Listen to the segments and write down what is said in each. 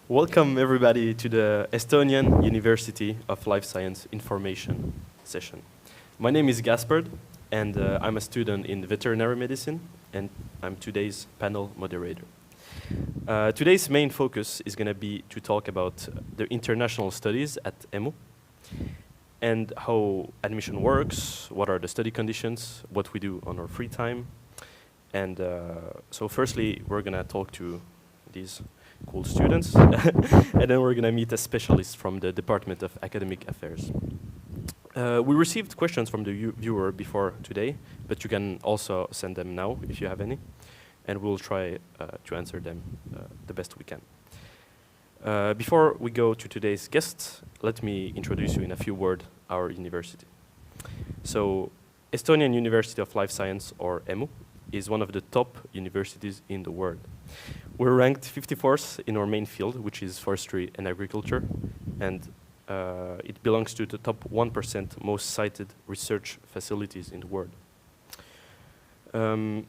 Welcome everybody to the Estonian University of Life Science Information session. My name is Gaspard and I'm a student in veterinary medicine and I'm today's panel moderator. Today's main focus is going to be to talk about the international studies at EMU and how admission works, what are the study conditions, what we do on our free time. And so firstly, we're going to talk to these cool students, and then we're going to meet a specialist from the Department of Academic Affairs. We received questions from the viewer before today, but you can also send them now if you have any, and we'll try to answer them the best we can. Before we go to today's guests, let me introduce you in a few words our university. So, Estonian University of Life Science, or EMU, is one of the top universities in the world. We're ranked 54th in our main field, which is forestry and agriculture, and it belongs to the top 1% most cited research facilities in the world. One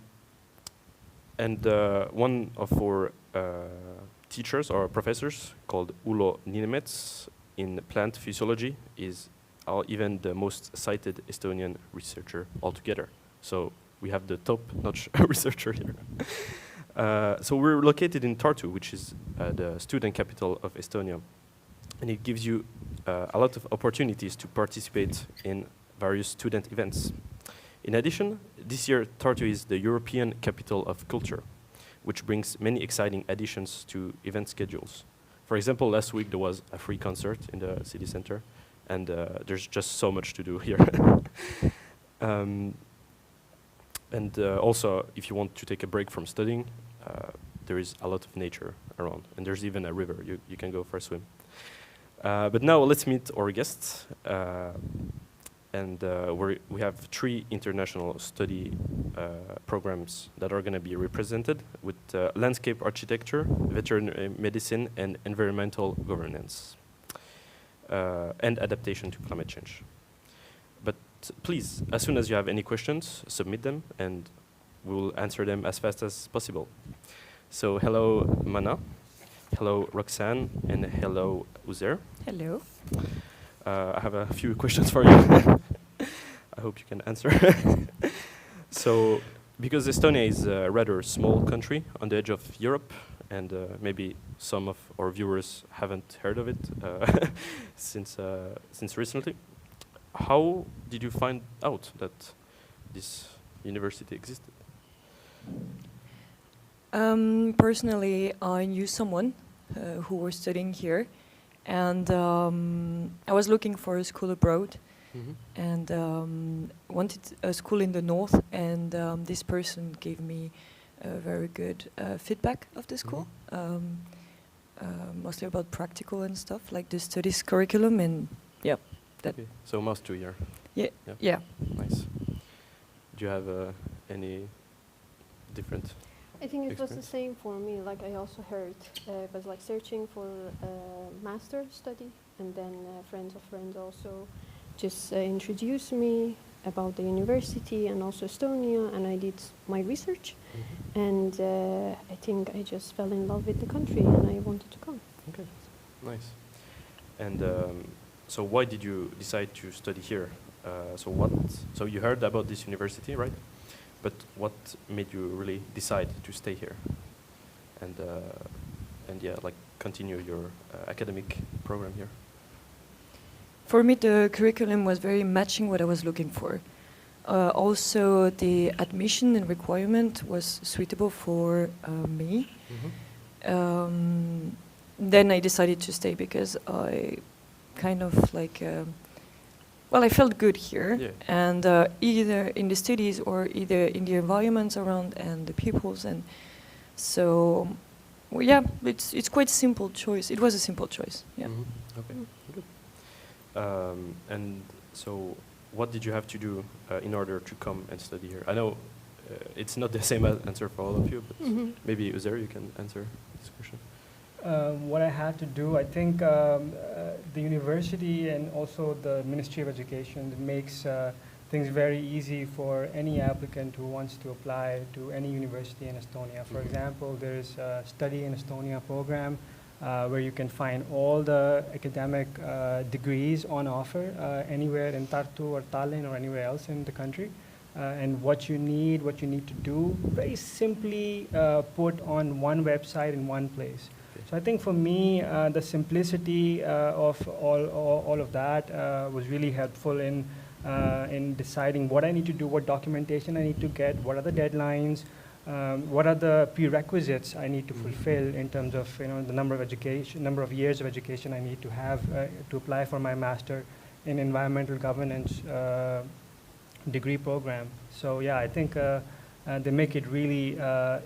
of our teachers or professors, called Ulo Ninemets in plant physiology, is even the most cited Estonian researcher altogether. So we have the top-notch researcher here. So we're located in Tartu, which is the student capital of Estonia. And it gives you a lot of opportunities to participate in various student events. In addition, this year Tartu is the European Capital of Culture, which brings many exciting additions to event schedules. For example, last week there was a free concert in the city center, and there's just so much to do here. Also, if you want to take a break from studying, there is a lot of nature around, and there's even a river you can go for a swim. But now let's meet our guests. We have 3 international study programs that are going to be represented with landscape architecture, veterinary medicine, and environmental governance, and adaptation to climate change. But please, as soon as you have any questions, submit them, and we will answer them as fast as possible. So hello, Mana. Hello, Roxanne, and hello, Uzer. Hello. I have a few questions for you. I hope you can answer. So, because Estonia is a rather small country on the edge of Europe, and maybe some of our viewers haven't heard of it since recently, how did you find out that this university existed? Personally, I knew someone who was studying here, and I was looking for a school abroad, and wanted a school in the north, and this person gave me a very good feedback of the school, mostly about practical and stuff, like the studies curriculum, and yeah. Okay. So almost 2 years. Yeah. Nice. Do you have any different? I think it was the same for me. Like I also heard, I was like searching for a master study, and then friends of friends also just introduced me about the university and also Estonia, and I did my research, and I think I just fell in love with the country, and I wanted to come. Okay, nice. And so why did you decide to study here? So you heard about this university, right? But what made you really decide to stay here and continue your academic program here? For me, the curriculum was very matching what I was looking for. Also, the admission and requirement was suitable for me. Then I decided to stay because I kind of like, I felt good here, and either in the studies or either in the environments around and the peoples, and so it's quite a simple choice. It was a simple choice. Yeah. Okay. Good. And so, what did you have to do in order to come and study here? I know it's not the same answer for all of you, but maybe Uzer, you can answer this question. What I had to do, I think the university and also the Ministry of Education makes things very easy for any applicant who wants to apply to any university in Estonia. For example, there is a Study in Estonia program where you can find all the academic degrees on offer anywhere in Tartu or Tallinn or anywhere else in the country. And what you need to do, very simply put on one website in one place. So I think for me, the simplicity of all of that was really helpful in deciding what I need to do, what documentation I need to get, what are the deadlines, what are the prerequisites I need to fulfill in terms of the number of years of education I need to have to apply for my master in environmental governance degree program. So yeah, I think they make it really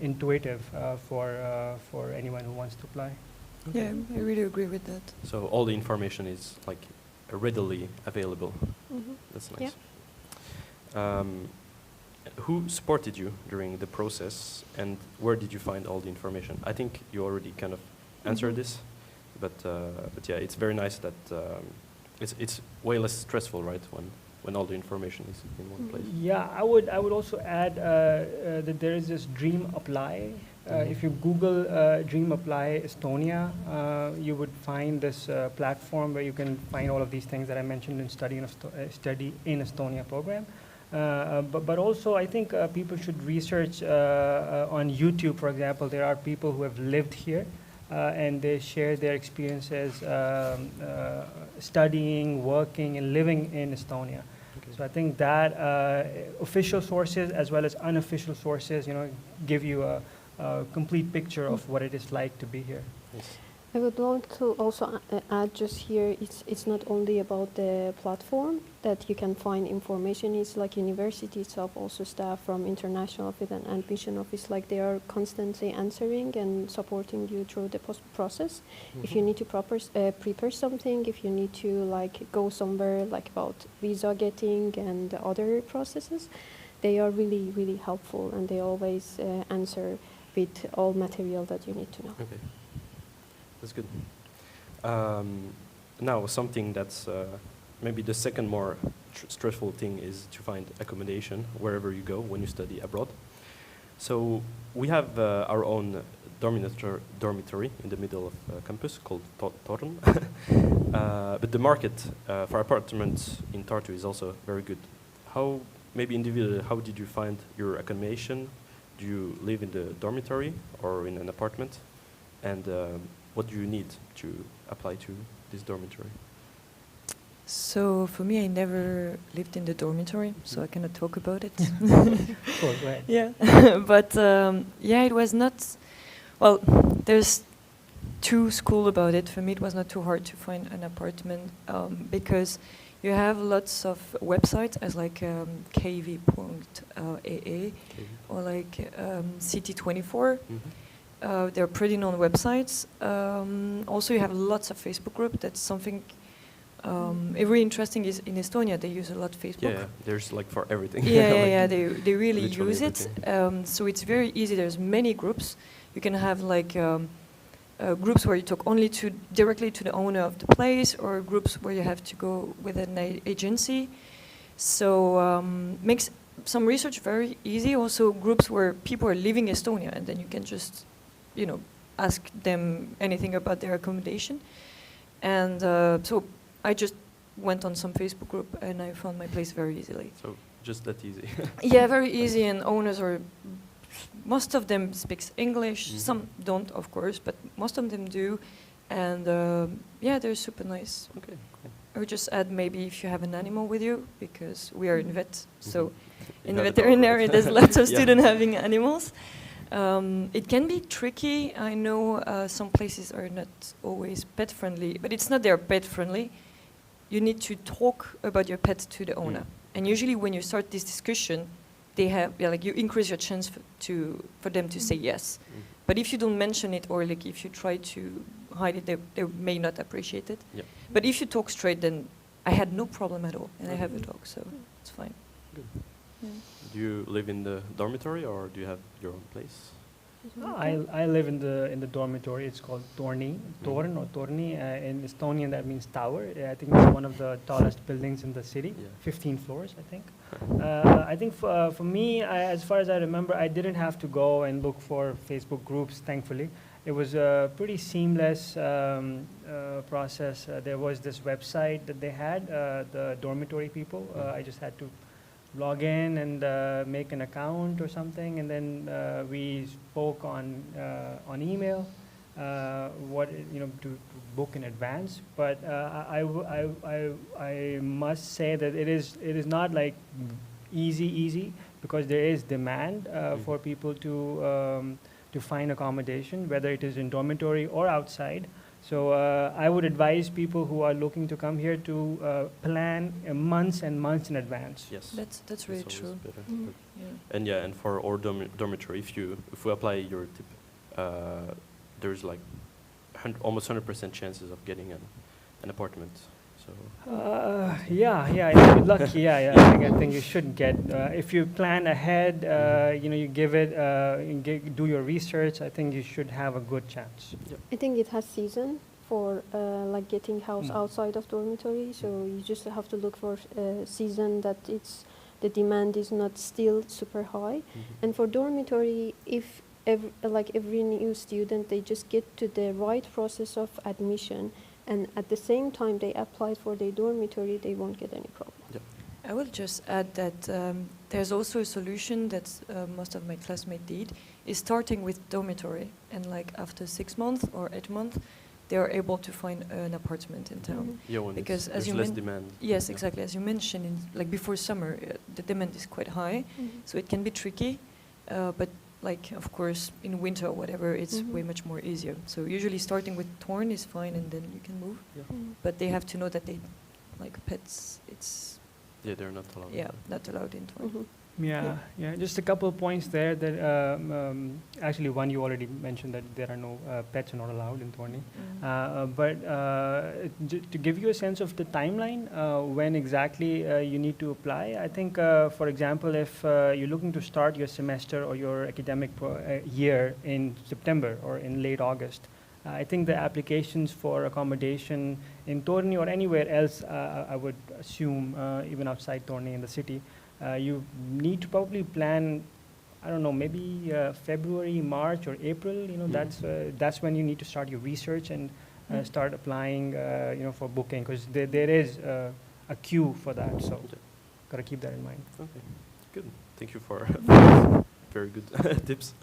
intuitive for anyone who wants to apply. Okay. Yeah, I really agree with that. So all the information is like readily available. Mm-hmm. That's nice. Yeah. Who supported you during the process, and where did you find all the information? I think you already kind of answered this, but yeah, it's very nice that it's way less stressful, right, when all the information is in one place. Yeah, I would also add that there is this Dream Apply. If you Google Dream Apply Estonia, you would find this platform where you can find all of these things that I mentioned in Study in Estonia program. But also, I think people should research on YouTube, for example. There are people who have lived here and they share their experiences studying, working, and living in Estonia. Okay. So I think that official sources as well as unofficial sources, give you a complete picture of what it is like to be here. Yes. I would want to also add just here, it's not only about the platform that you can find information. It's like university itself, also staff from International Office and Admission Office, like they are constantly answering and supporting you through the process. Mm-hmm. If you need to prepare something, if you need to like go somewhere like about visa getting and other processes, they are really, really helpful, and they always answer with all material that you need to know. Okay. That's good. Now, something that's maybe the second more stressful thing is to find accommodation wherever you go when you study abroad. So we have our own dormitory in the middle of campus called Tartu. But the market for apartments in Tartu is also very good. Maybe individually, how did you find your accommodation? Do you live in the dormitory or in an apartment? And what do you need to apply to this dormitory? So for me, I never lived in the dormitory, so I cannot talk about it. Cool, right. Yeah, but yeah, it was not. Well, there's two schools about it. For me, it was not too hard to find an apartment because you have lots of websites as like kv.aa or like CT24. They're pretty known websites. Also, you have lots of Facebook groups. That's something very interesting. Is in Estonia they use a lot Facebook. Yeah, there's like for everything. Yeah, they really use it. Everything. So it's very easy. There's many groups. You can have like groups where you talk only directly to the owner of the place, or groups where you have to go with an agency. So makes some research very easy. Also, groups where people are living in Estonia, and then you can just ask them anything about their accommodation. And so I just went on some Facebook group and I found my place very easily. So just that easy. Yeah, very easy, and owners most of them speaks English. Some don't, of course, but most of them do. And yeah, they're super nice. Okay, cool. I would just add maybe if you have an animal with you, because we are in vet, so in the veterinary there's lots of students having animals. It can be tricky. I know some places are not always pet friendly, but it's not they're pet friendly. You need to talk about your pet to the owner, and usually when you start this discussion, they have you increase your chance for them to say yes. But if you don't mention it, or like if you try to hide it, they may not appreciate it. Yep. But if you talk straight, then I had no problem at all, and I have a dog, so it's fine. Good. Yeah. Do you live in the dormitory, or do you have your own place? Is it okay? I live in the dormitory. It's called Torni, Torn or Torni. In Estonian, that means tower. I think it's one of the tallest buildings in the city. Yeah. 15 floors, I think. I think for me, as far as I remember, I didn't have to go and look for Facebook groups. Thankfully, it was a pretty seamless process. There was this website that they had, the dormitory people. I just had to log in and make an account or something, and then we spoke on email. To book in advance. But I must say that it is not like easy because there is demand for people to find accommodation, whether it is in dormitory or outside. So I would advise people who are looking to come here to plan months and months in advance. Yes. That's really always true. better. Mm. Yeah. And for our dormitory, if we apply your tip, there's like almost 100% chances of getting an apartment. So If you're lucky, I think you should get. If you plan ahead, you give it, do your research. I think you should have a good chance. I think it has season for like getting house outside of dormitory. So you just have to look for a season that the demand is not still super high. And for dormitory, if every new student, they just get to the right process of admission, and at the same time they apply for their dormitory, they won't get any problem. yeah. I will just add that there's also a solution that most of my classmates did, is starting with dormitory, and like after 6 months or 8 months, they are able to find an apartment in town. Yeah, when Because as there's you less demand. Yes, Yeah. exactly. As you mentioned, like before summer, the demand is quite high, so it can be tricky. But like, of course, in winter or whatever, it's way much more easier. So usually starting with Torn is fine, and then you can move. Yeah. But they have to know that they, like pets, it's Yeah, they're not allowed. not allowed in Torn. Yeah. Just a couple of points there. That actually, one you already mentioned that there are no pets are not allowed in Torni. But to give you a sense of the timeline, when exactly you need to apply, I think, for example, if you're looking to start your semester or your academic year in September or in late August, I think the applications for accommodation in Torni or anywhere else, I would assume, even outside Torni in the city, you need to probably plan, I don't know, maybe February, March, or April. That's when you need to start your research and start applying, for booking, because there is a queue for that. So, gotta keep that in mind. Okay, good. Thank you for very good tips.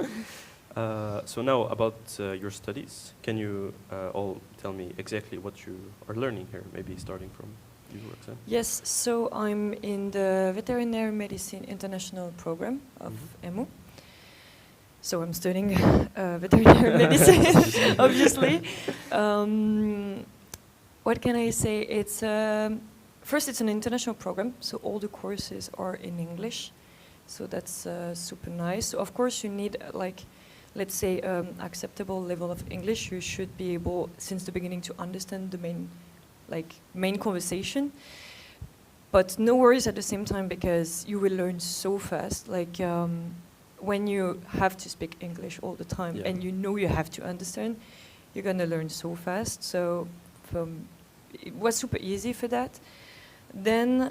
So now about your studies, can you all tell me exactly what you are learning here? Maybe starting from you, Roxanne. Yes, so I'm in the Veterinary Medicine International Program of EMU. So I'm studying veterinary medicine, obviously. What can I say? It's first, it's an international program, so all the courses are in English. So that's super nice. So of course, you need let's say, acceptable level of English. You should be able, since the beginning, to understand the main conversation. But no worries at the same time, because you will learn so fast. When you have to speak English all the time, and you have to understand, you're gonna learn so fast. So it was super easy for that. Then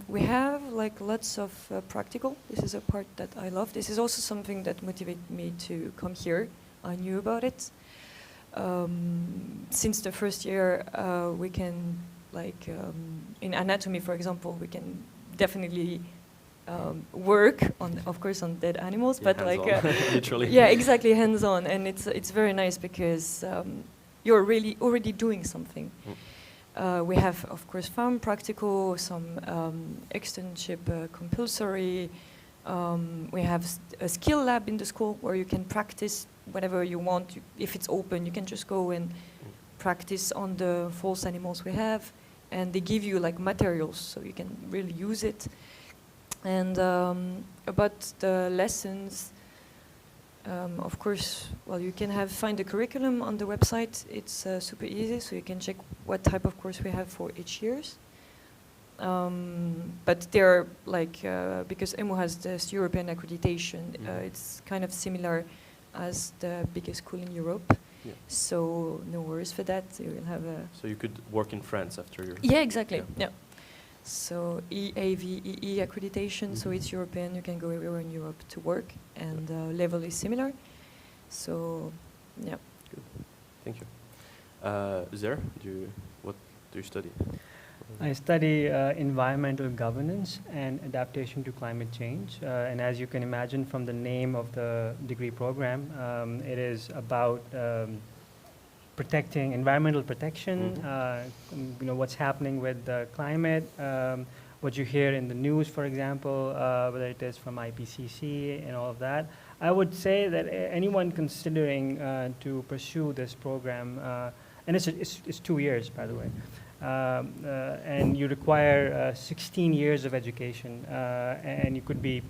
we have lots of practical. This is a part that I love. This is also something that motivated me to come here. I knew about it. Since the first year, we can, in anatomy, for example, we can definitely work on, of course, on dead animals, but literally. Yeah, exactly, hands-on, and it's very nice because you're really already doing something. We have, of course, farm practical, some externship compulsory. We have a skill lab in the school where you can practice whatever you want. If it's open, you can just go and practice on the false animals we have. And they give you materials, so you can really use it. And about the lessons, of course, you can find the curriculum on the website. It's super easy, so you can check what type of course we have for each year. But they're because EMU has this European accreditation, it's kind of similar as the biggest school in Europe. Yeah. So no worries for that. You will have a... So you could work in France after your... Yeah, exactly. Yeah. Yeah. So EAVEE accreditation, so Mhm. it's European. You can go everywhere in Europe to work, and level is similar. So, yeah. Good. Thank you. Zer, what do you study? I study environmental governance and adaptation to climate change. And as you can imagine from the name of the degree program, it is about protecting environmental protection, what's happening with the climate, what you hear in the news, for example, whether it is from IPCC and all of that. I would say that anyone considering to pursue this program, and it's 2 years, by the way, and you require 16 years of education, and you could be,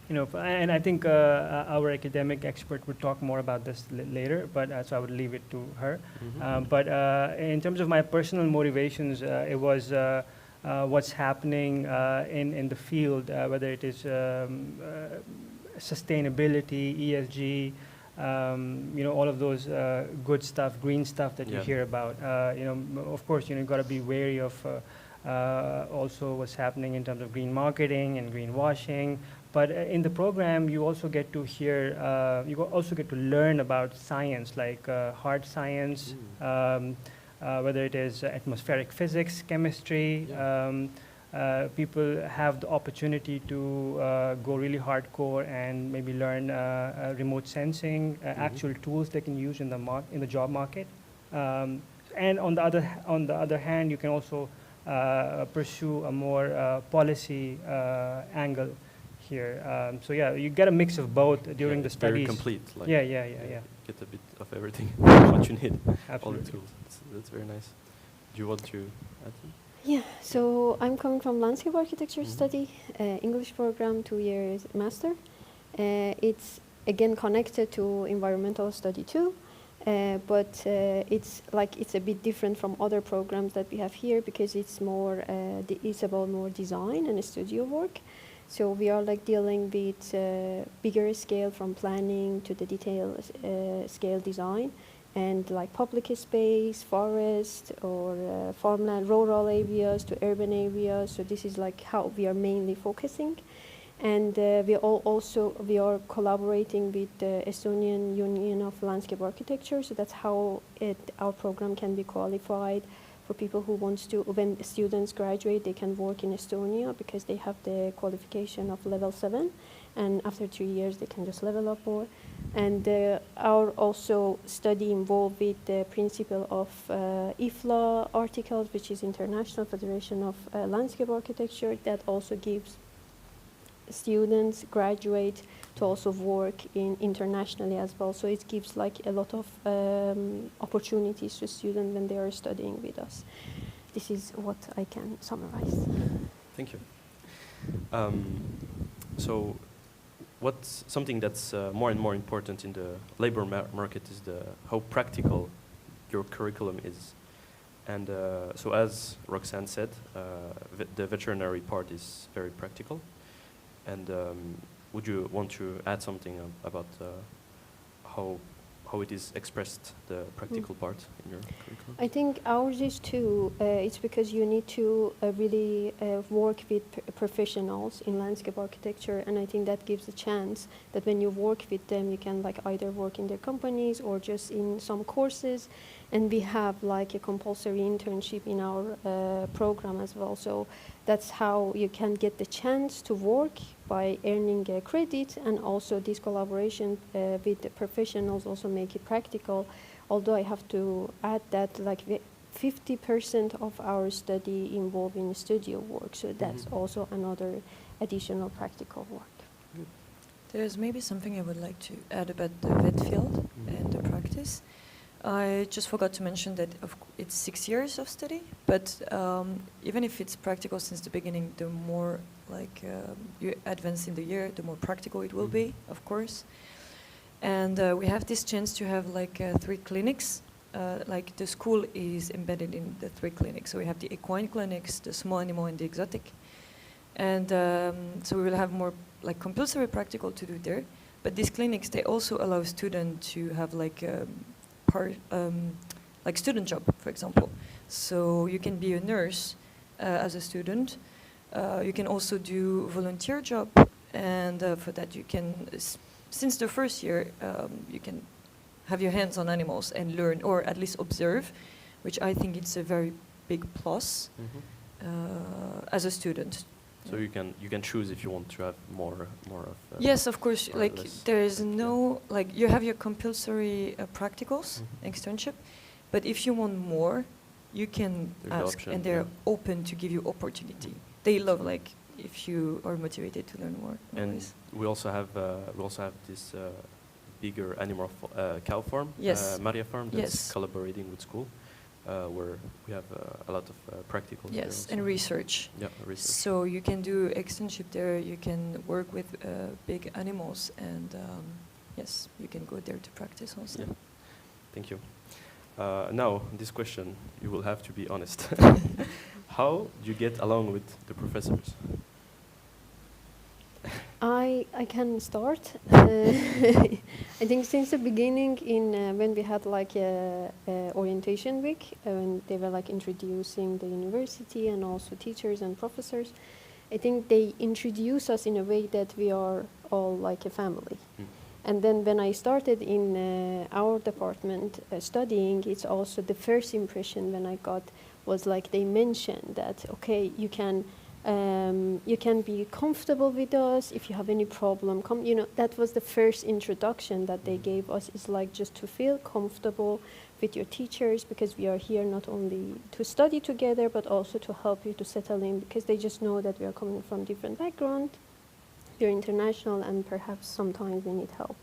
and I think our academic expert would talk more about this later, but so I would leave it to her. Mm-hmm. But in terms of my personal motivations, it was what's happening in the field, whether it is sustainability, ESG, all of those good stuff, green stuff that you hear about. Of course, you've got to be wary of also what's happening in terms of green marketing and greenwashing. But in the program, you also get to hear, you also get to learn about science, like hard science, whether it is atmospheric physics, chemistry. People have the opportunity to go really hardcore and maybe learn remote sensing, actual tools they can use in the job market. And on the other hand, you can also pursue a more policy angle here. So yeah, you get a mix of both during the studies. Very complete. Like yeah. Get a bit of everything, what you need. Absolutely. All the tools. That's very nice. Do you want to add something? Yeah, so I'm coming from landscape architecture study, English program, 2 years master. It's again connected to environmental study too, but it's a bit different from other programs that we have here because it's more it's about more design and studio work. So we are dealing with bigger scale from planning to the detail scale design. And public space, forest, or farmland, rural areas to urban areas. So this is how we are mainly focusing. And we are collaborating with the Estonian Union of Landscape Architecture. So that's how our program can be qualified for people who wants to, when students graduate, they can work in Estonia because they have the qualification of level 7. And after 3 years, they can just level up more. And our also study involved with the principle of IFLA articles, which is International Federation of Landscape Architecture, that also gives students, graduate, to also work internationally as well. So it gives a lot of opportunities to students when they are studying with us. This is what I can summarize. Thank you. So what's something that's more and more important in the labor market is how practical your curriculum is. And so as Roxanne said, the veterinary part is very practical. And would you want to add something about how it is expressed, the practical part in your curriculum? I think ours is too. It's because you need to really work with professionals in landscape architecture, and I think that gives a chance that when you work with them, you can either work in their companies or just in some courses. And we have a compulsory internship in our program as well. So that's how you can get the chance to work by earning credit, and also this collaboration with the professionals also make it practical. Although I have to add that 50% of our study involved in studio work, so that's also another additional practical work. There's maybe something I would like to add about the vet field and the practice. I just forgot to mention that it's 6 years of study, but even if it's practical since the beginning, the more you advance in the year, the more practical it will be, of course. And we have this chance to have 3 clinics. The school is embedded in the 3 clinics. So we have the equine clinics, the small animal, and the exotic. And so we will have more compulsory practical to do there. But these clinics, they also allow students to have like a like student job, for example. So you can be a nurse as a student. You can also do volunteer job, and for that you can, since the first year, you can have your hands on animals and learn, or at least observe, which I think it's a very big plus as a student. So you can choose if you want to have more of. Yes, of course. Like less there is practical. no, like you have your compulsory practicals, externship, but if you want more, you can There's the ask, option, and they're yeah. open to give you opportunity. They love like if you are motivated to learn more. And always. we also have this bigger animal cow farm, Yes. Maria farm, that's Yes. collaborating with school, where we have a lot of practicals. there Yes, also. and research. Yeah, research. So you can do externship there. You can work with big animals, and yes, you can go there to practice also. Yeah. Thank you. Now, this question, you will have to be honest. How do you get along with the professors? I can start. I think since the beginning, when we had like a orientation week, when they were like introducing the university and also teachers and professors, I think they introduce us in a way that we are all like a family. And then when I started in our department studying, it's also the first impression when I got was like they mentioned that, okay, you can be comfortable with us. If you have any problem, come. You know, that was the first introduction that they gave us, is like just to feel comfortable with your teachers, because we are here not only to study together, but also to help you to settle in, because they just know that we are coming from different background. We're international, and perhaps sometimes we need help.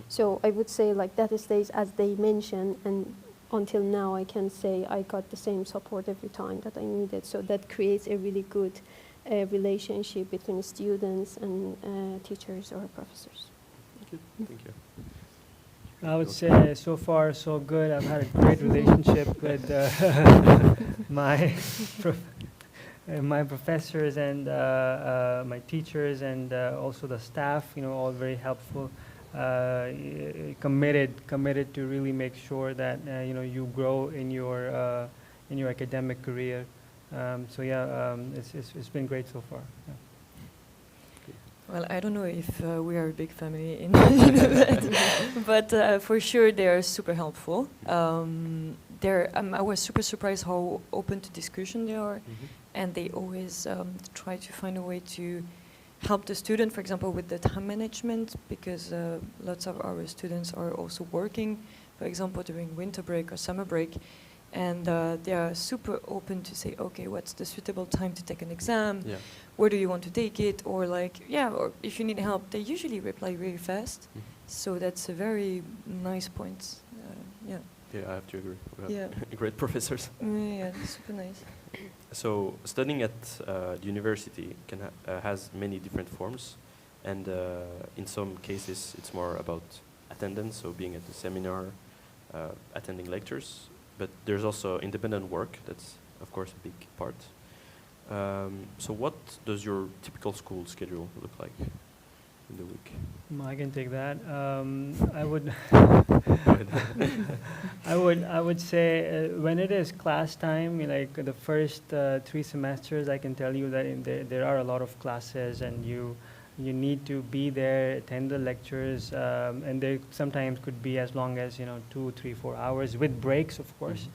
So I would say like that stays as they mentioned, and until now I can say I got the same support every time that I needed. So that creates a really good relationship between students and teachers or professors. Good. Thank you. I would say so far so good. I've had a great relationship with my professors and my teachers, and also the staff. You know, all very helpful. Committed to really make sure that you know, you grow in your academic career. So yeah, it's been great so far. Yeah. Well, I don't know if we are a big family in but for sure they are super helpful. I was super surprised how open to discussion they are, and they always try to find a way to help the student, for example, with the time management, because lots of our students are also working, for example, during winter break or summer break, and they are super open to say, okay, what's the suitable time to take an exam? Yeah. Where do you want to take it? Or like, yeah, or if you need help, they usually reply really fast. So that's a very nice point. Yeah. Yeah, I have to agree. We have Yeah. great professors. Yeah, super nice. So studying at the university has many different forms, and in some cases it's more about attendance, so being at the seminar, attending lectures. But there's also independent work. That's of course a big part. So what does your typical school schedule look like in the week? I can take that. I would. Go ahead. I would say when it is class time, like the first 3 semesters, I can tell you that there are a lot of classes, and you need to be there, attend the lectures, and there sometimes could be as long as 2, 3, 4 hours with breaks, of course.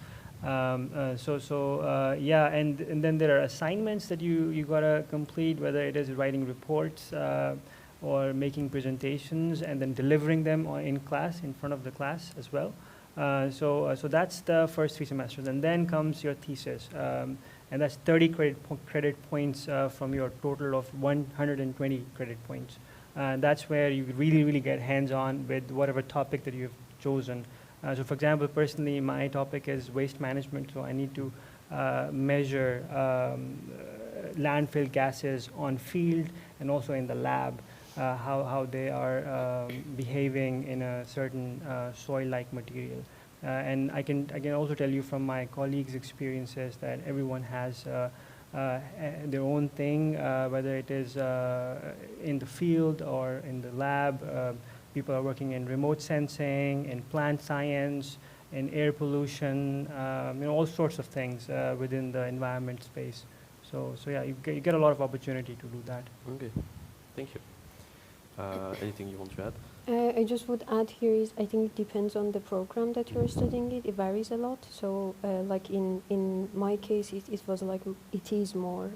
Yeah, and then there are assignments that you gotta complete, whether it is writing reports or making presentations and then delivering them in class, in front of the class as well. So that's the first 3 semesters, and then comes your thesis, and that's 30 credit points from your total of 120 credit points. That's where you really get hands-on with whatever topic that you've chosen. So for example, personally, my topic is waste management, so I need to measure landfill gases on field and also in the lab, how they are behaving in a certain soil-like material. And I can also tell you from my colleagues' experiences that everyone has their own thing, whether it is in the field or in the lab. people are working in remote sensing, in plant science, in air pollution, all sorts of things within the environment space. So yeah, you get a lot of opportunity to do that. Okay, thank you. Anything you want to add? I just would add here is I think it depends on the program that you're studying it. It varies a lot. So like in my case, it was like it is more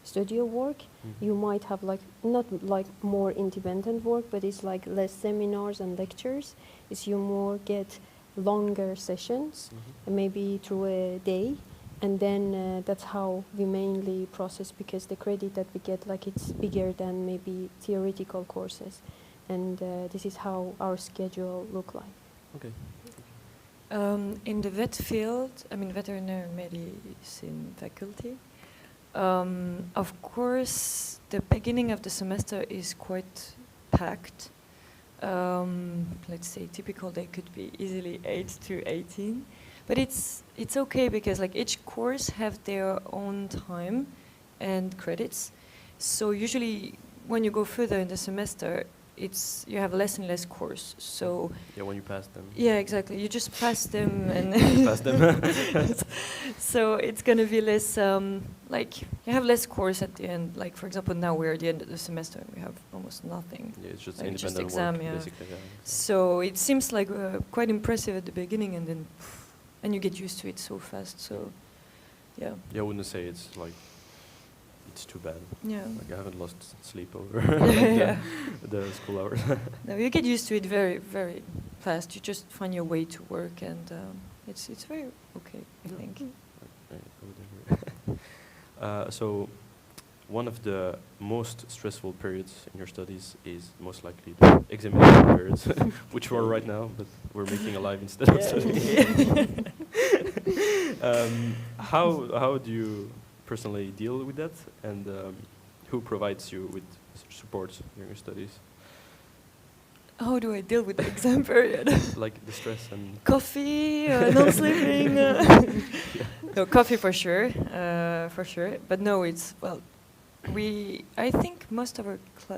studio work. You might have like not like more independent work, but it's like less seminars and lectures. It's you more get longer sessions, maybe through a day. And then that's how we mainly process, because the credit that we get, like it's bigger than maybe theoretical courses. And this is how our schedule look like. Okay. In the vet field, I mean veterinary medicine faculty, of course the beginning of the semester is quite packed. Let's say typical day could be easily 8 to 18. But it's okay because like each course have their own time and credits. So usually when you go further in the semester, you have less and less course. So yeah, when you pass them. Yeah, exactly. You just pass them and pass them. So it's gonna be less like you have less course at the end. Like for example, now we're at the end of the semester and we have almost nothing. Yeah, it's just like independent just exam, work, yeah. basically. Yeah. So it seems like quite impressive at the beginning, and then and you get used to it so fast. So yeah. Yeah, I wouldn't say it's like it's too bad. Yeah. Like I haven't lost sleep over Yeah. the school hours. No, you get used to it very, very fast. You just find your way to work, and it's very okay, I think. So, one of the most stressful periods in your studies is most likely the examination periods, which we're right now, but we're making a live instead of studying. How do you personally deal with that, and who provides you with support during your studies? How do I deal with the exam period? Like the stress and coffee, no sleeping. No, coffee for sure, But no, it's well, I think most of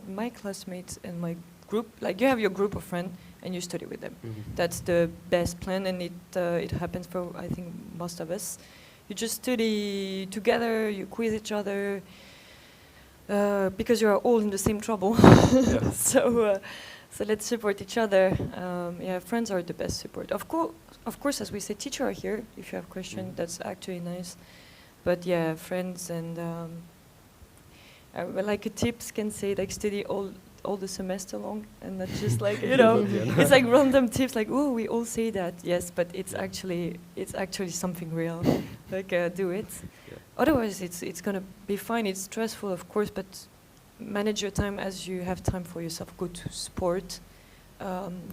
my classmates and my group, like you have your group of friends and you study with them. That's the best plan, and it happens for I think most of us. You just study together, you quiz each other, because you are all in the same trouble. So let's support each other. Yeah, friends are the best support. Of course, as we say, teachers are here if you have questions. That's actually nice. But yeah, friends and like a tips can say like study all the semester long, and not just like it's like random tips like, oh, we all say that, yes, but it's actually something real. Like do it. Yeah. Otherwise, it's gonna be fine. It's stressful, of course, but manage your time as you have time for yourself. Go to sport,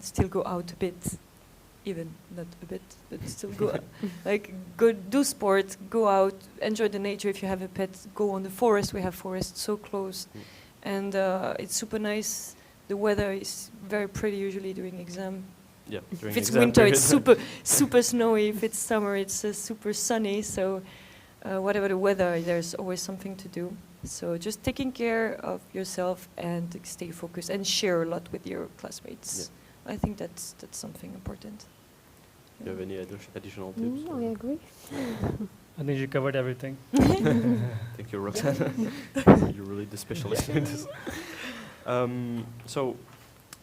still go out a bit, even not a bit, but still go out. Like go do sport, go out, enjoy the nature. If you have a pet, go on the forest. We have forests so close. And it's super nice. The weather is very pretty usually during exam. Yeah, if it's winter, it's super snowy. If it's summer, it's super sunny. So whatever the weather, there's always something to do. So just taking care of yourself and stay focused and share a lot with your classmates. Yeah. I think that's something important. Do you have any additional tips? No, I agree. I think you covered everything. Thank you, Roxanne. You're really the specialist in this. So,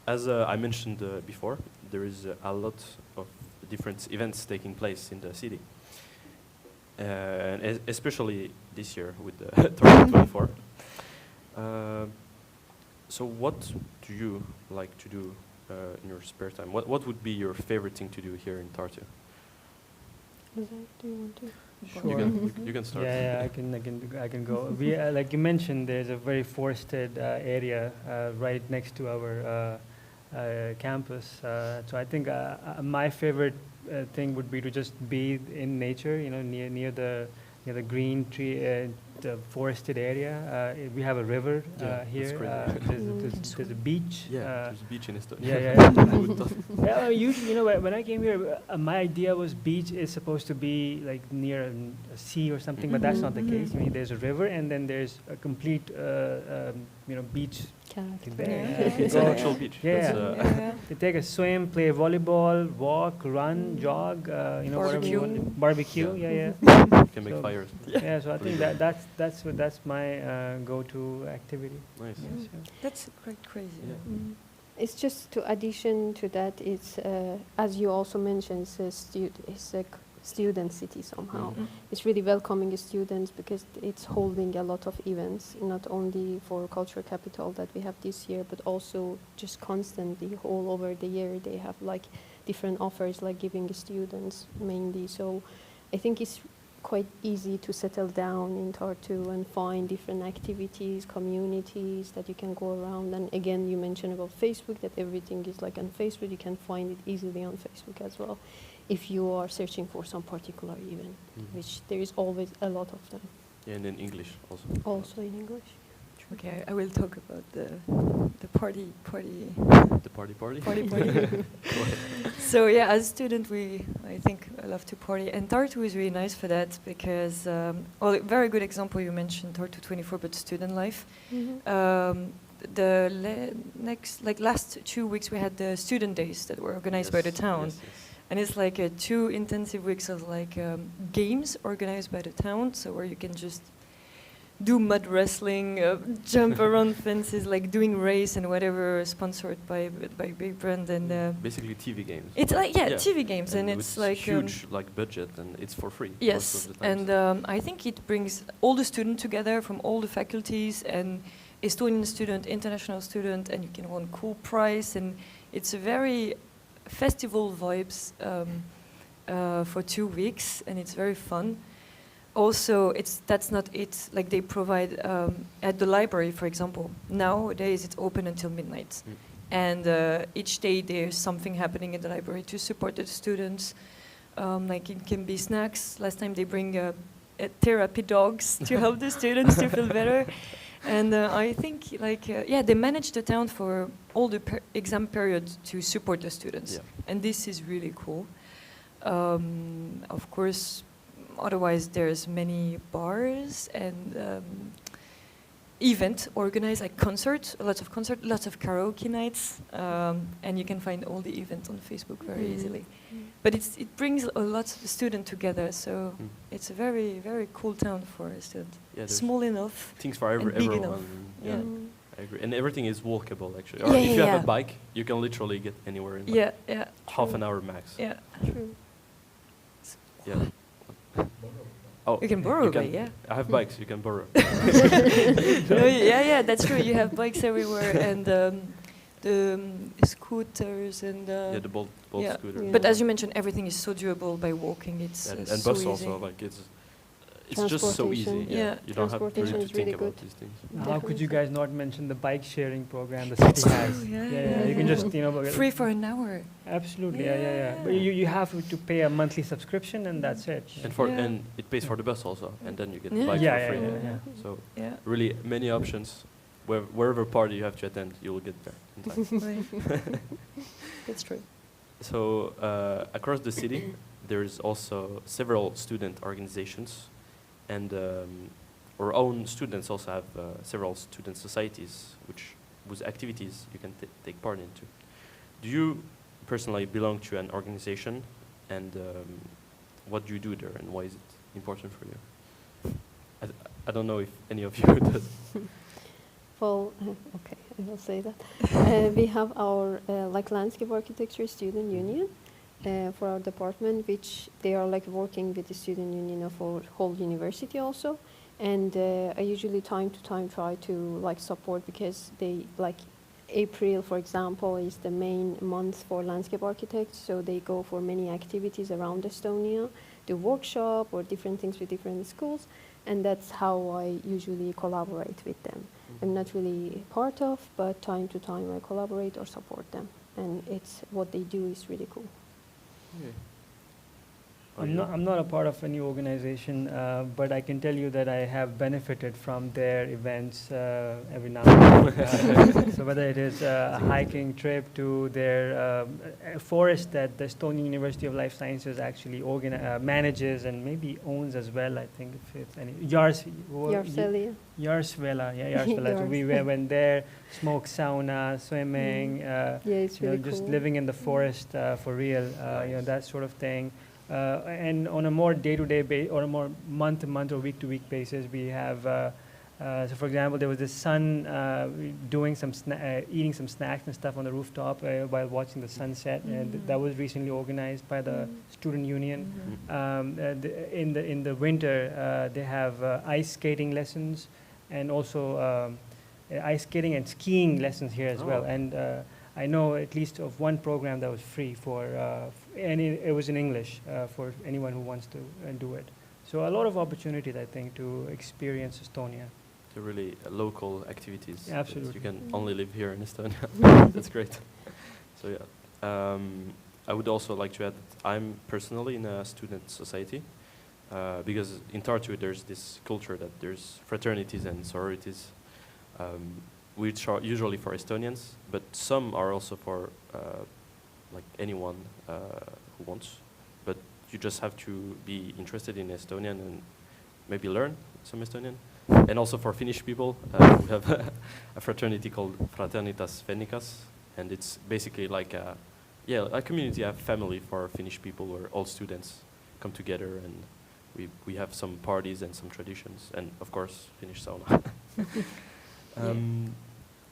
as I mentioned before, there is a lot of different events taking place in the city. And especially this year with the Tartu 24. So what do you like to do in your spare time? What would be your favorite thing to do here in Tartu? Do you want to? Sure. You can start. Yeah, I can go. We like you mentioned, there's a very forested area right next to our campus. So I think my favorite thing would be to just be in nature. Near the green tree, the forested area. We have a river here. There's a beach. Yeah, there's a beach in Estonia. Yeah. Usually, when I came here, my idea was beach is supposed to be like near a sea or something, but that's not the case. There's a river, and then there's a complete, beach There, Yeah. It's an actual beach. Yeah. That's, They take a swim, play volleyball, walk, run, jog, you know, whatever you want. Barbecue, Yeah. yeah. you can make So- fires. Yeah, so I think Believe it. that's my go-to activity. Nice. Yes, yeah. That's quite crazy. Yeah. It's just to addition to that, it's as you also mentioned, it's a student city somehow. Mhm. It's really welcoming students because it's holding a lot of events, not only for cultural capital that we have this year, but also just constantly all over the year they have like different offers, like giving students mainly. So I think it's quite easy to settle down in Tartu and find different activities, communities that you can go around. And again, you mentioned about Facebook, that everything is like on Facebook. You can find it easily on Facebook as well if you are searching for some particular event, Mhm. which there is always a lot of them, Yeah, and in English also. also in English. Okay, I will talk about the party. The party. So yeah, as a student, I think I love to party, and Tartu is really nice for that because, well, a very good example you mentioned Tartu 24, but student life. Last 2 weeks we had the student days that were organized by the town, Yes, and it's like 2 intensive weeks of like games organized by the town, so where you can just do mud wrestling, jump around fences, like doing race and whatever, sponsored by big brand and. Basically TV games. It's like TV games, and it's with like huge like budget, and it's for free. most yes, of the times. and I think it brings all the students together from all the faculties, and Estonian student, international student, and you can win cool prize, and it's a very festival vibes for 2 weeks, and it's very fun. Also, that's not it. Like they provide at the library, for example. Nowadays, it's open until midnight, and each day there's something happening in the library to support the students. Like it can be snacks. Last time they bring therapy dogs to help the students to feel better. And I think, they manage the town for all the exam period to support the students, and this is really cool. Of course. Otherwise, there's many bars and event organized, like concerts, lots of karaoke nights, and you can find all the events on Facebook very easily. But it brings a lot of students together, so it's a very, very cool town for a student. Yeah, there's small enough, things for and big everyone. enough. Yeah, I agree. And everything is walkable actually. Or Yeah, if you have yeah. a bike, you can literally get anywhere in like Yeah. half an hour max. Yeah. True. Yeah. Oh, You can borrow a bike, yeah. I have bikes. You can borrow. No, yeah, that's true. You have bikes everywhere, and the scooters and Yeah, the Bolt yeah. scooter. Yeah. But as you mentioned, everything is so durable by walking. It's And so bus easy. also, like it's just so easy. Transportation. Yeah. You don't have really Transportation to is think really about good. these things. How could you Definitely. guys not mention the bike sharing program the That's city has? true, yeah, You can yeah. just Free for an hour. Absolutely, yeah. But you have to pay a monthly subscription, and that's it. Yeah. And it pays for the bus also, and then you get the Yeah. bike Yeah, for yeah, free. yeah. So Yeah. really many options. Wherever party you have to attend, you will get there in time. Right. That's true. So across the city, there's also several student organizations, and our own students also have several student societies, whose activities you can take part into. Do you personally belong to an organization, and what do you do there, and why is it important for you? I don't know if any of you does. Well, okay, I will say that. We have our landscape architecture student union for our department, which they are like working with the student union of our whole university also. And I usually time to time try to support, because they April, for example, is the main month for landscape architects, so they go for many activities around Estonia, do workshop or different things with different schools, and that's how I usually collaborate with them. I'm not really part of, but time to time I collaborate or support them, and it's what they do is really cool. Okay. I'm not a part of any organization, but I can tell you that I have benefited from their events every now and then. So whether it is a hiking trip to their forest that the Estonian University of Life Sciences actually manages and maybe owns as well, I think if it's any Jarsvela. Jarsvela, yeah, Jarsvela. So we went there, smoked sauna, swimming, Yeah, it's really just cool. living in the forest for real, that sort of thing. And on a more day-to-day or a more month-to-month or week-to-week basis, we have. So, for example, there was this son doing some eating some snacks and stuff on the rooftop while watching the sunset, and that was recently organized by the student union. In the winter, they have ice skating lessons, and also ice skating and skiing lessons here as well. And I know at least of one program that was free for, and it was in English for anyone who wants to do it. So a lot of opportunities, I think, to experience Estonia. They're really local activities. Absolutely. You can only live here in Estonia. That's great. So yeah, I would also like to add that I'm personally in a student society because in Tartu there's this culture that there's fraternities and sororities, which are usually for Estonians, but some are also for like anyone who wants. But you just have to be interested in Estonian and maybe learn some Estonian. And also for Finnish people, we have a fraternity called Fraternitas Fennikas, and it's basically like a community, a family for Finnish people where all students come together, and we have some parties and some traditions, and of course Finnish sauna.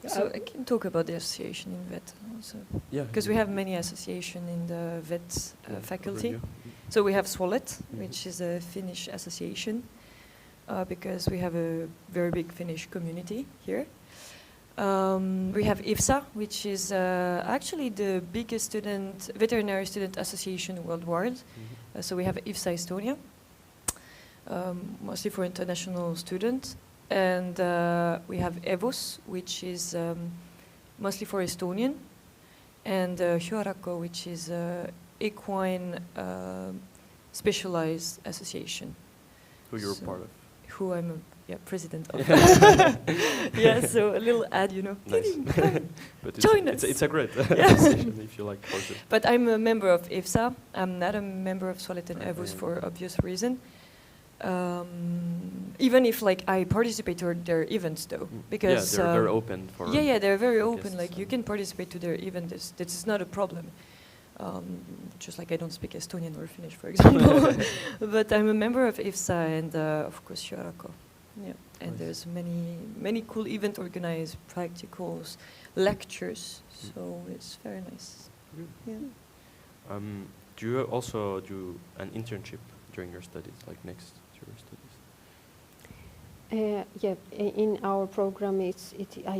So I can talk about the association in VET also. Yeah. Because we have many associations in the VET faculty. So we have Swolet, which is a Finnish association, because we have a very big Finnish community here. We have IFSA, which is actually the biggest veterinary student association worldwide. So we have IFSA Estonia, mostly for international students. And we have EVOS, which is mostly for Estonian, and Hyarako, which is equine specialized association. Who you're part of. Who I'm president of. Yeah, so a little ad, Nice. But join us. It's a great association if you like horses. But I'm a member of IFSA. I'm not a member of Solid and EVOS for obvious reason. Even if I participate to their events though, because they're very open for. Yeah, they're very open. You can participate to their event. This is not a problem. Just like I don't speak Estonian or Finnish, for example. But I'm a member of IFSA and of course Hyarako. Yeah, and Nice. there's many cool event organized, practicals, lectures. So it's very nice. Good. Yeah. Do you also do an internship during your studies, like next to your studies? In our program, I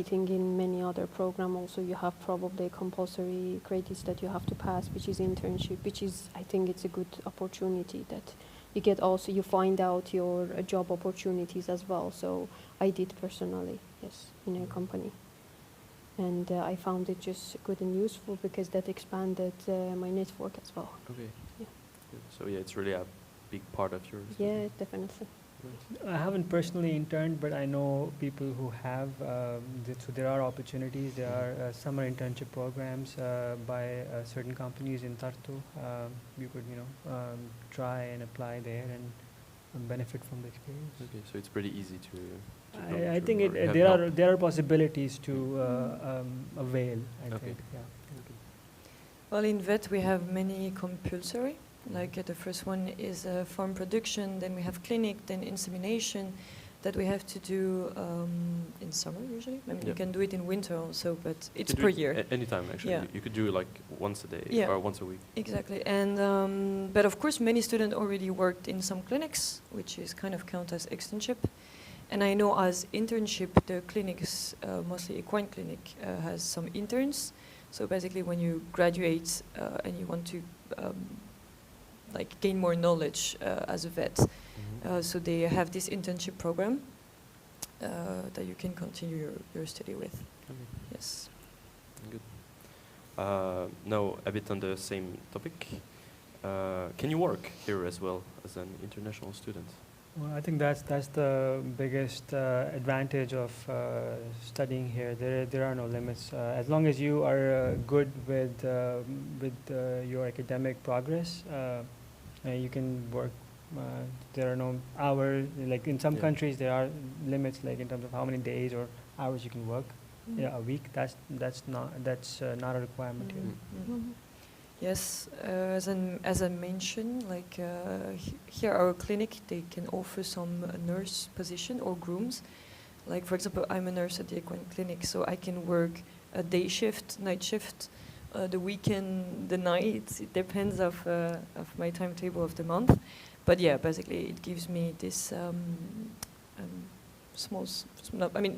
think in many other programs also you have probably compulsory credits that you have to pass, which is internship, which is, I think it's a good opportunity that you get also, you find out your job opportunities as well. So I did personally, yes, in a company. And I found it just good and useful because that expanded my network as well. Okay. Yeah. Good. So yeah, it's really a big part of your. Yeah, definitely. I haven't personally interned, but I know people who have. So there are opportunities. There are summer internship programs by certain companies in Tartu. You could, try and apply there and benefit from the experience. Okay, so it's pretty easy to. I think there are possibilities to avail. I Okay. think. Yeah. Well, in VET we have many compulsory. Like the first one is farm production, then we have clinic, then insemination that we have to do in summer usually. I mean, you can do it in winter also, but it's per year. Anytime, actually. Yeah. You could do like once a day Yeah. or once a week. Exactly. And but of course, many students already worked in some clinics, which is kind of count as externship. And I know as internship, the clinics, mostly equine clinic, has some interns. So basically, when you graduate and you want to gain more knowledge as a vet. So they have this internship program that you can continue your study with. Okay. Yes. Good. Now, a bit on the same topic. can you work here as well as an international student? Well, I think that's the biggest advantage of studying here. There are no limits as long as you are good with your academic progress. You can work. There are no hours. Like in some countries, there are limits, like in terms of how many days or hours you can work a week. That's not a requirement here. Mhm. Yes, as I mentioned, like here our clinic, they can offer some nurse position or grooms. Like for example, I'm a nurse at the equine clinic, so I can work a day shift, night shift, the weekend, the night. It depends of my timetable of the month. But yeah, basically it gives me this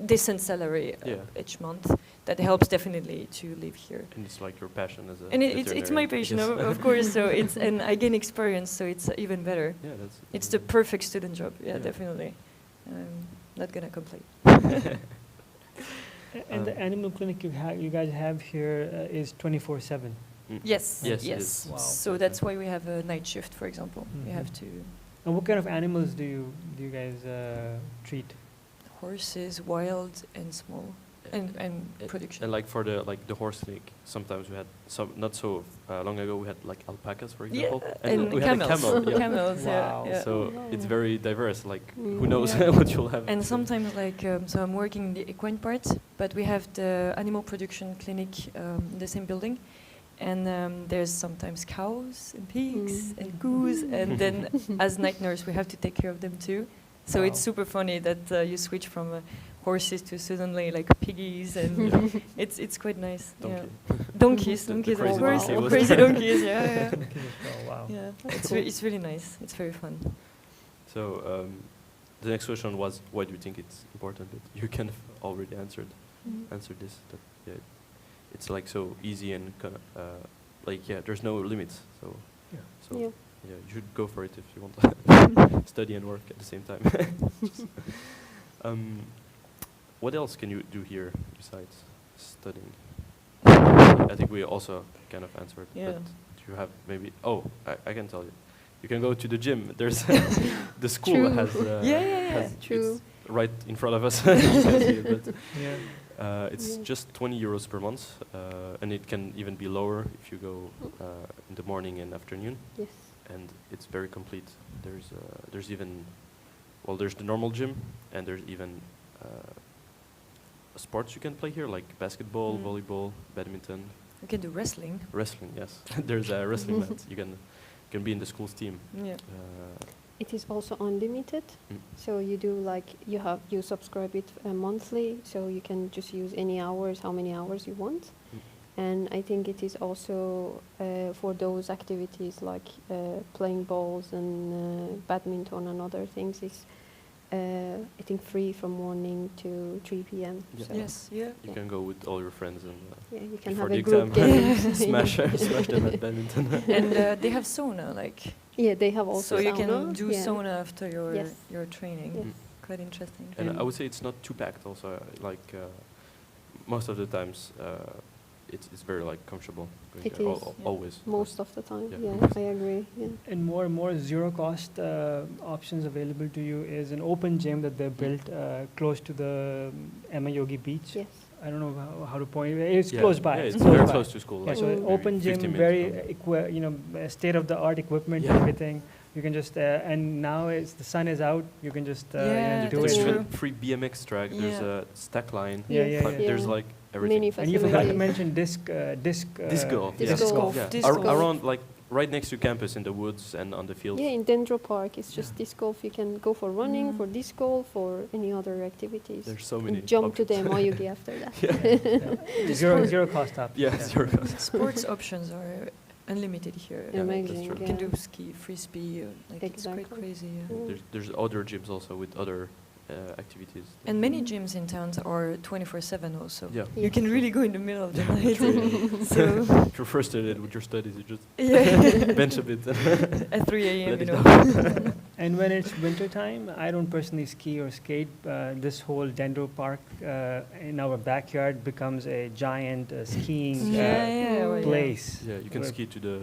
decent salary each month that helps definitely to live here. And it's like your passion as a And it's my passion, of course. So and I gain experience, so it's even better. Yeah, It's the perfect student job. Yeah, definitely. Not gonna complain. And the animal clinic you guys have here is 24/7. Yes. Yes, Yes. it is. Wow. So that's why we have a night shift, for example. We Mhm. have to And what kind of animals do you guys treat? horses, wild and small, and production. And like for the horse clinic, sometimes we had some not so long ago we had like alpacas, for example, and we camels. had a camel. Yeah. Camels, Wow. yeah. So Wow. it's very diverse. Like who Mm. knows Yeah. what you'll have. And sometimes, like, so I'm working in the equine part, but we have the animal production clinic in the same building. And there's sometimes cows and pigs and goose. And then as night nurse, we have to take care of them too. So Wow. it's super funny that you switch from horses to suddenly like piggies. And it's quite nice. Donkey. Yeah. Donkeys, The donkeys, crazy of course. donkey was- Crazy donkeys, yeah. Oh, wow. Yeah, cool. it's really nice. It's very fun. So the next question was, why do you think it's important? But you kind of already answered this. That it's like so easy and there's no limits. So Yeah. so Yeah. you should go for it if you want to study and work at the same time. What else can you do here besides studying? I think we also kind of answered. Yeah. But do you have maybe? Oh, I can tell you. You can go to the gym. There's the school True. has has True. it's right in front of us. You can see it, but Yeah. it's Yeah. just 20 euros per month, and it can even be lower if you go in the morning and afternoon. Yes. And it's very complete. There's even, well, there's the normal gym, and there's even sports you can play here, like basketball, volleyball, badminton, We can do wrestling. wrestling. Yes, there's a wrestling mat. You can be in the school's team. Yeah. It is also unlimited, so you do like you subscribe it monthly, so you can just use any hours, how many hours you want. And I think it is also for those activities like playing balls and badminton and other things. It's I think free from morning to 3 p.m. Yeah. So Yes. Yeah. You can go with all your friends and yeah, you can before have the a group exam, game. smash them at badminton. And they have sauna, like, Yeah, they have also so you sauna. can do Yeah. sauna after Yes. your training. Yes. Quite interesting. And I would say it's not too packed. Also, like most of the times, it's very like comfortable. Going It there, is. always. Most of the time. Yeah. Yeah, I agree. Yeah. And more zero cost options available to you is an open gym that they built close to the Emma Yogi Beach. Yes. I don't know how to point it. It's Yeah. close by. Yeah, it's close very by. close to school. Yeah, like so Mm. maybe open 50 gym, minutes from- very state of the art equipment Yeah. and everything. You can just and now the sun is out. You can just Yeah, do There's it. true. even free BMX track. There's Yeah. a stack line. Yeah, Yes. yeah, yeah. There's like everything. Many And you forgot to facilities. mention disc Disc golf. Disc yeah. golf. Yeah. Disc golf. Around like right next to campus in the woods and on the field. Yeah, in Dendro Park, it's just disc golf. You can go for running, for disc golf, for any other activities. There's so many. And jump to the options. Mayugi after that. Zero cost up. Yeah, zero cost. Sports options are unlimited here. Yeah, that's Amazing. true. You can do ski, frisbee, like it's Exactly. quite crazy. Yeah. Mm. There's other gyms also with other activities. And many gyms in towns are 24/7 also. Yeah. You can really go in the middle of the night. So If you're frustrated with your studies, you just yeah, bench a bit. at 3 a.m. Let you it know. And when it's winter time, I don't personally ski or skate. This whole Dendro Park in our backyard becomes a giant skiing Yeah, well, yeah. place. Yeah, you can Where- ski to the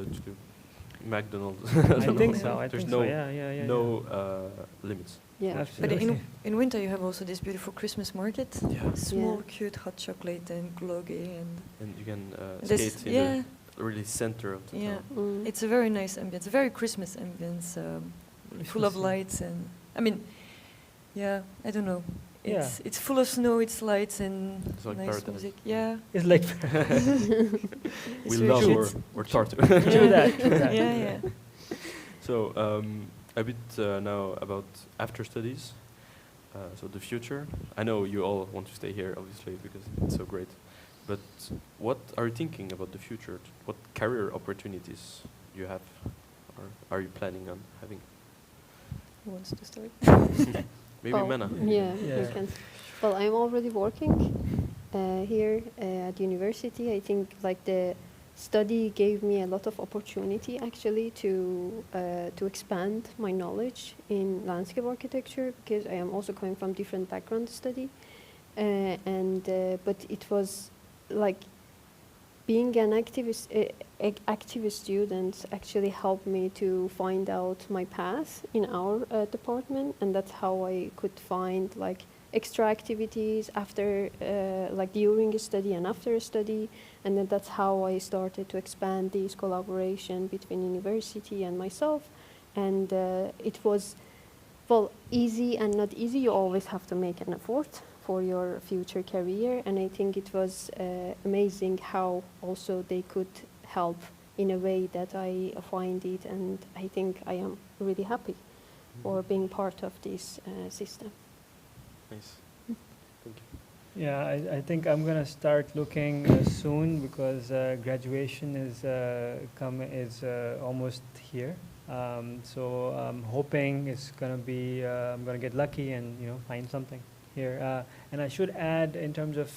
McDonald's. I think know. so. I There's think no so. Yeah. no limits. Yeah. But Absolutely. in winter you have also this beautiful Christmas market. Yeah. Small, Yeah. cute hot chocolate and glogy and And you can this- skate in yeah. the really center of the yeah. town. It's a very nice ambience, a very Christmas ambience, full of Christmas, yeah. lights and I mean, yeah, I don't know. Yeah. It's full of snow, it's lights and It's like nice paradise. music. Yeah. It's like It's We very love cute. our Tartu. True that. Yeah. So a bit now about after studies. So the future. I know you all want to stay here, obviously, because it's so great. But what are you thinking about the future? What career opportunities you have, or are you planning on having? Who wants to start? Maybe Well, Mena. Yeah, Yeah. we can. Well, I'm already working here at university. I think like the study gave me a lot of opportunity actually to expand my knowledge in landscape architecture because I am also coming from different background study, but it was like being an active student actually helped me to find out my path in our department, and that's how I could find like extra activities after like during a study and after a study, and then that's how I started to expand this collaboration between university and myself, and it was well easy and not easy. You always have to make an effort for your future career, and I think it was amazing how also they could help in a way that I find it, and I think I am really happy for being part of this system. Nice. Thank you. Yeah, I think I'm gonna start looking soon because graduation is almost here. So I'm hoping it's gonna be I'm gonna get lucky and find something here. And I should add in terms of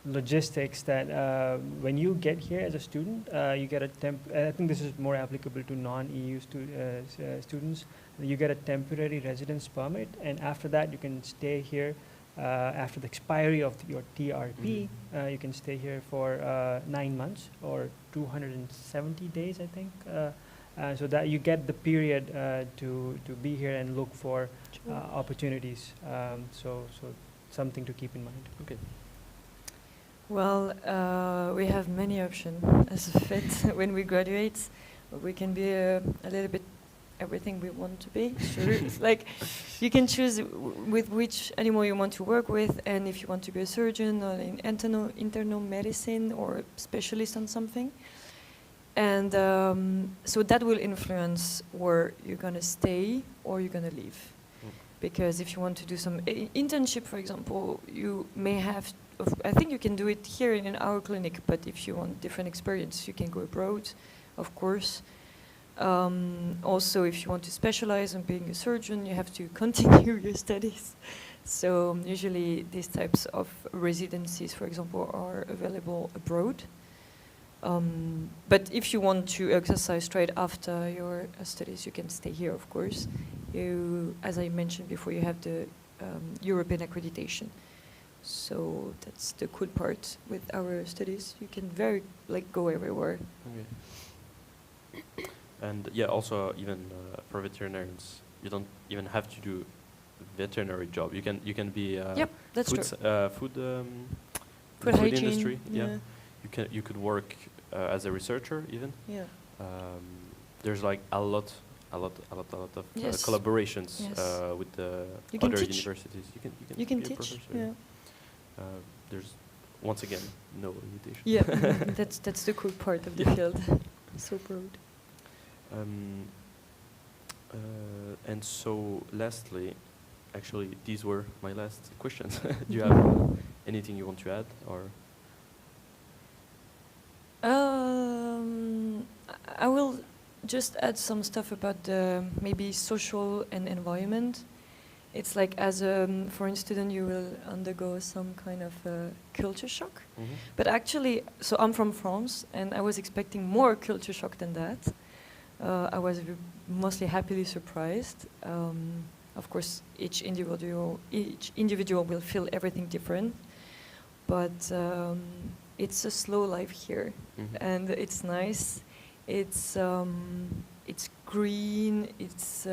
logistics that when you get here as a student, you get a I think this is more applicable to non-EU students. You get a temporary residence permit, and after that you can stay here. After the expiry of your TRP, you can stay here for 9 months or 270 days, I think. So that you get the period to be here and look for opportunities. So something to keep in mind. Okay. Well, we have many options as a fit when we graduate. We can be a little bit everything we want to be. Sure, it's like you can choose with which animal you want to work with, and if you want to be a surgeon or in internal medicine or specialist on something. And so that will influence where you're gonna stay or you're gonna leave. Because if you want to do some internship, for example, you may have. I think you can do it here in our clinic, but if you want different experience, you can go abroad, of course. Also, if you want to specialize in being a surgeon, you have to continue your studies. So usually these types of residencies, for example, are available abroad. But if you want to exercise straight after your studies, you can stay here, of course. You, as I mentioned before, you have the European accreditation. So that's the cool part with our studies. You can go everywhere. Okay. And yeah, also even for veterinarians, you don't even have to do a veterinary job. You can be Yep, that's food true. food hygiene, industry. yeah. You could work as a researcher even. Yeah. There's like a lot of Yes. collaborations Yes. with the You can other teach. universities. You can be a teach. professor. Yeah. There's once again no limitation. Yeah. that's the cool part of the field. So broad. And so lastly, actually these were my last questions. Do you have anything you want to add, or? I will just add some stuff about the maybe social and environment. It's like as a foreign student, you will undergo some kind of culture shock. Mm-hmm. But actually, so I'm from France, and I was expecting more culture shock than that. I was mostly happily surprised. Of course, each individual will feel everything different, but it's a slow life here, Mm-hmm. and it's nice. It's green. It's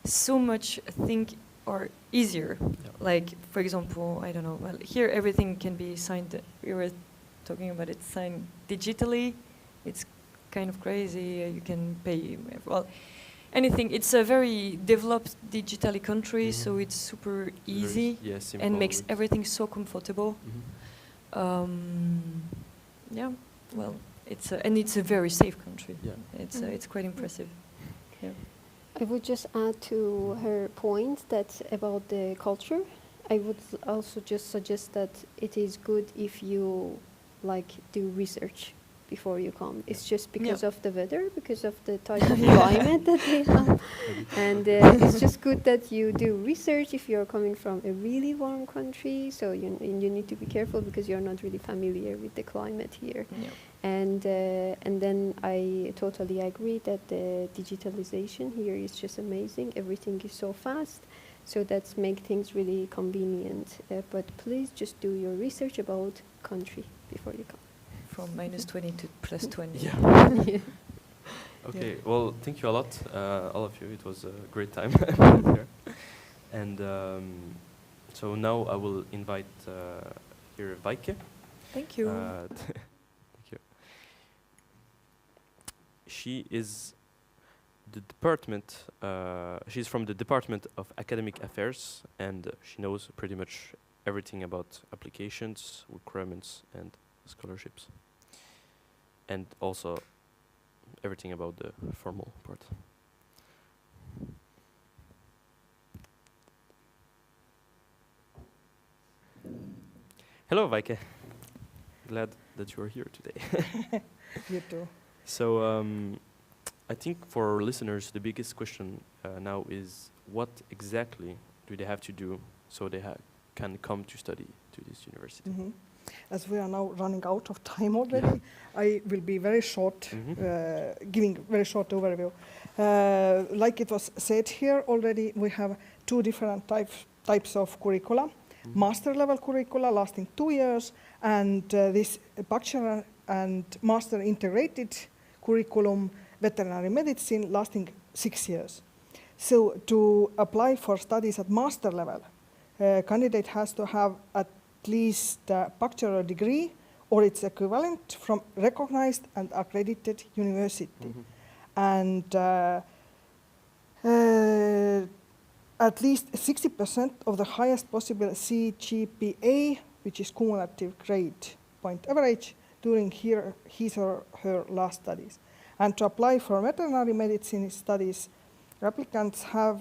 so much or easier. Yeah. Like, for example, I don't know. Well, here everything can be signed. We were talking about it signed digitally. It's kind of crazy. You can pay anything. It's a very developed digitally country, so it's super easy simple and makes everything so comfortable. Yeah, well, it's a very safe country. Yeah. It's quite impressive. Yeah. I would just add to her point that about the culture. I would also just suggest that it is good if you do research before you come. It's just because of the weather, because of the type of climate that they have. And it's just good that you do research if you're coming from a really warm country. So you need to be careful because you're not really familiar with the climate here. Yeah. And then I totally agree that the digitalization here is just amazing. Everything is so fast. So that's make things really convenient. But please just do your research about country before you come. From -20 to +20. Yeah. Okay. Well, thank you a lot, all of you. It was a great time here. And so now I will invite here Vaike. Thank you. Thank you. She is the department. She's from the Department of Academic Affairs, and she knows pretty much everything about applications, requirements, and scholarships, and also everything about the formal part. Hello, Vaike. Glad that you are here today. You too. So I think for our listeners, the biggest question now is what exactly do they have to do so they can come to study to this university? Mm-hmm. As we are now running out of time already, I will be very short, giving very short overview. Like it was said here already, we have two different types of curricula. Master level curricula lasting 2 years, and this bachelor and master integrated curriculum, veterinary medicine, lasting 6 years. So to apply for studies at master level, candidate has to have at least a bachelor degree or its equivalent from recognized and accredited university. And at least 60% of the highest possible CGPA, which is cumulative grade point average, during his or her last studies. And to apply for veterinary medicine studies, applicants have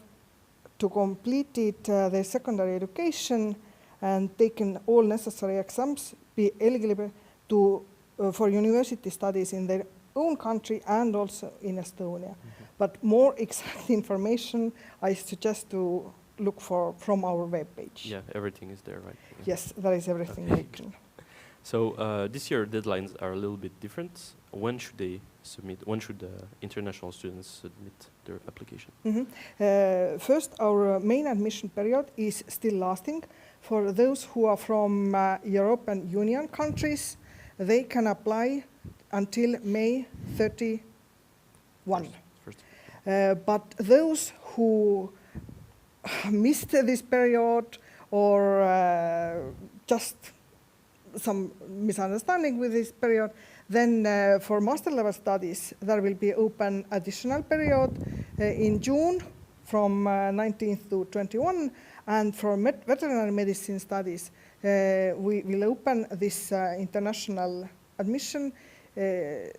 to complete their secondary education and taken all necessary exams, be eligible for university studies in their own country and also in Estonia. But more exact information I suggest to look for from our webpage. Yeah, everything is there, right? Yes, there is everything written. So this year deadlines are a little bit different. When should they submit? When should international students submit their application? First, our main admission period is still lasting. For those who are from European Union countries, they can apply until May 31. But those who missed this period or just some misunderstanding with this period, then for master level studies, there will be open additional period in June from 19th to 21. And for veterinary medicine studies, we will open this international admission, in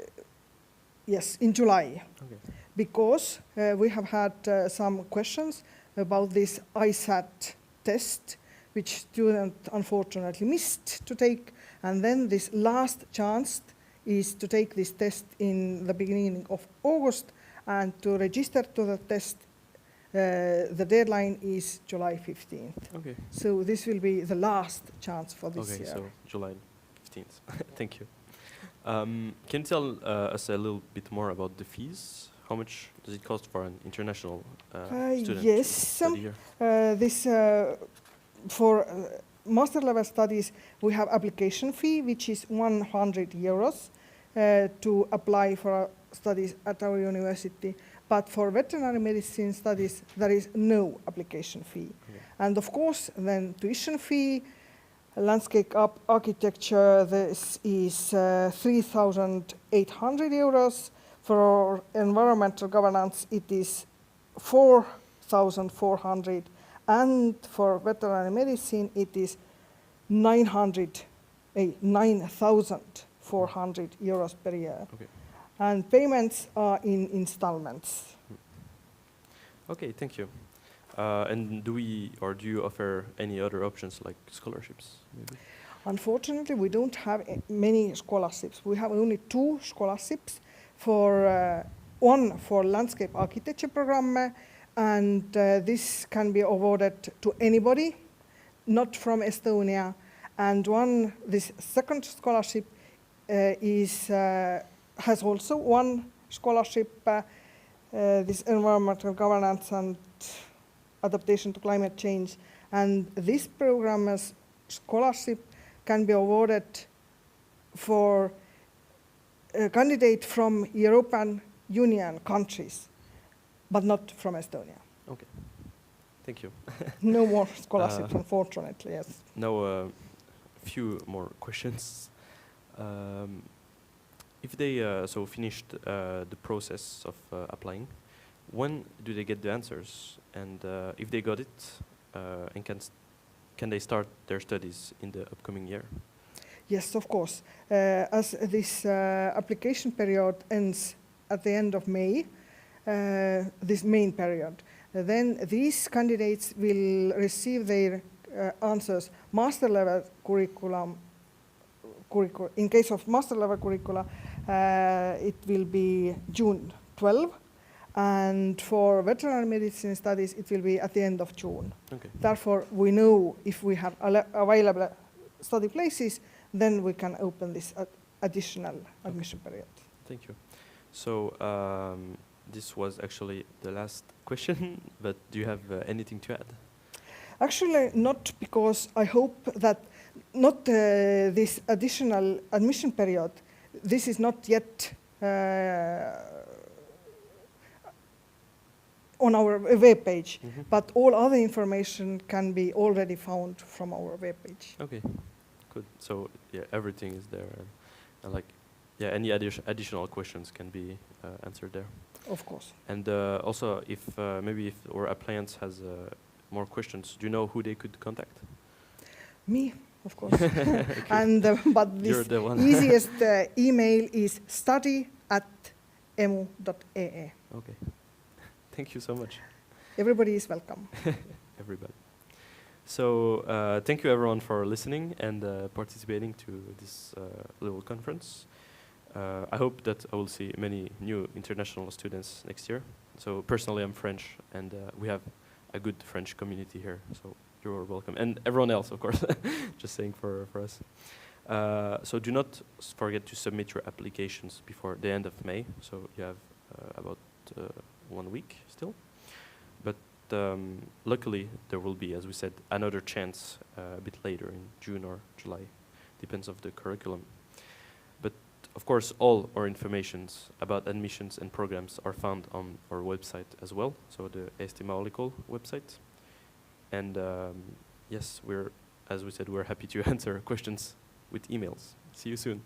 July. Okay. Because we have had some questions about this ISAT test, which student unfortunately missed to take. And then this last chance is to take this test in the beginning of August, and to register to the test, the deadline is July 15th. Okay. So this will be the last chance for this year. Okay, so July 15th. Thank you. Can you tell us a little bit more about the fees? How much does it cost for an international student yes, to study here? For master level studies, we have application fee, which is 100 euros. to apply for studies at our university. But for veterinary medicine studies, there is no application fee. Okay. And of course, then tuition fee, landscape architecture, this is 3,800 euros. For environmental governance, it is 4,400. And for veterinary medicine, it is 9,400 euros per year. Okay. And payments are in installments. Okay, thank you. And do you offer any other options like scholarships, maybe? Unfortunately, we don't have many scholarships. We have only 2 scholarships. For one for landscape architecture program, and this can be awarded to anybody, not from Estonia. And this second scholarship has also one scholarship, this environmental governance and adaptation to climate change. And this program's scholarship can be awarded for a candidate from European Union countries, but not from Estonia. Okay, thank you. No more scholarships, unfortunately, yes. Now, a few more questions. If they finished the process of applying, when do they get the answers? And if they got it, and can they start their studies in the upcoming year? Yes, of course. As this application period ends at the end of May, this main period, then these candidates will receive their answers master level curriculum. In case of master level curricula, it will be June 12, and for veterinary medicine studies, it will be at the end of June. Okay. Therefore, we know if we have available study places, then we can open this additional admission period. Thank you. So this was actually the last question, but do you have anything to add? Actually, not, because I hope that not this additional admission period, this is not yet on our web page, but all other information can be already found from our web page. Okay, good. So yeah, everything is there, and like, yeah, any additional questions can be answered there. Of course. And also, if maybe if our applicants has more questions, do you know who they could contact? Me, of course. And but this the one. easiest email is study@emu.ee. Okay. Thank you so much. Everybody is welcome. Everybody. So thank you everyone for listening and participating to this little conference. I hope that I will see many new international students next year. So personally, I'm French, and we have a good French community here. So you're welcome, and everyone else, of course. Just saying for us. So do not forget to submit your applications before the end of May. So you have about 1 week still. But luckily, there will be, as we said, another chance a bit later in June or July. Depends of the curriculum. But of course, all our informations about admissions and programs are found on our website as well. So the Estimaulical website. And yes, as we said, we're happy to answer questions with emails. See you soon.